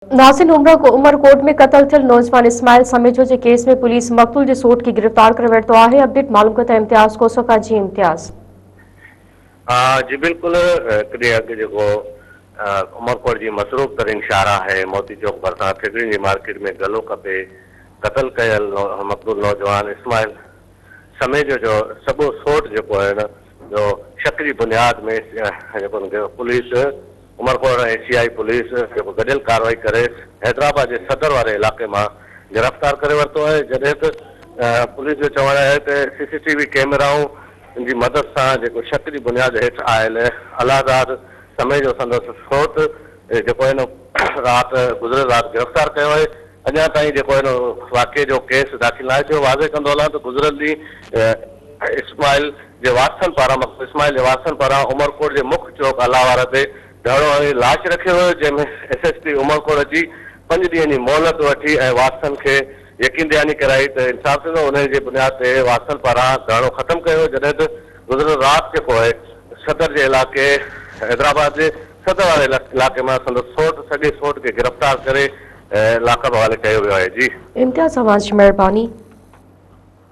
नासिन उमरकोट में कतल थियल नौजवान इस्माइल समेजो के केस में पुलिस मक़तूल के सोट की गिरफ्तार कर वरितो आहे। अपडेट मालूम कंदा इम्तियाज़ कोसो का। जी इम्तियाज़। जी बिल्कुल हिकिड़े अॻु जेको उमरकोट जी मसरूफ़ तरीन शाहरा है मोती चौक भरिसां ठिकरी जी मार्केट में गलो कपे क़तल कयल मक़तूल नौजवान इस्माइल समेजो जो सॼो सोट जेको आहे न जो शक जी बुनियाद में जेको पुलिस उमरकोट ऐं CI पुलिस जेको गॾियल कार्रवाई करे हैदराबाद जे सदर वारे इलाइक़े मां गिरफ़्तार करे वरितो आहे। जॾहिं त पुलिस जो चवणु आहे त CCTV कैमराऊं जी मदद सां जेको शक जी बुनियाद हेठि आयल अलाज़ाद समेजो संदसि सोट जेको आहे न राति गुज़िरियल राति गिरफ़्तार कयो आहे। अञा ताईं जेको आहे न वाक़े जो केस दाख़िल न आहे थियो। वाज़े कंदो हलां त गुज़िरियल ॾींहुं इस्माइल जे वारसनि पारां उमरकोट जे मुख्य चौक अलावार ते धड़ो ऐं लाश रखियो वियो, जंहिंमें SSP उमरकोट अची 5 ॾींहंनि जी मोहलत वठी ऐं वारसनि खे यकीन दयानी कराई त इंसाफ़ थींदो। उन जी बुनियाद ते वारसनि पारां धरणो ख़त्म कयो। जॾहिं त गुज़िरियल राति जेको आहे सदर जे इलाइक़े हैदराबाद जे सदर वारे इलाइक़े मां संदसि सोट सॼे सोट खे गिरफ़्तार करे लाकअप हवाले कयो वियो आहे। जी इम्तियाज़, तव्हांजी महिरबानी।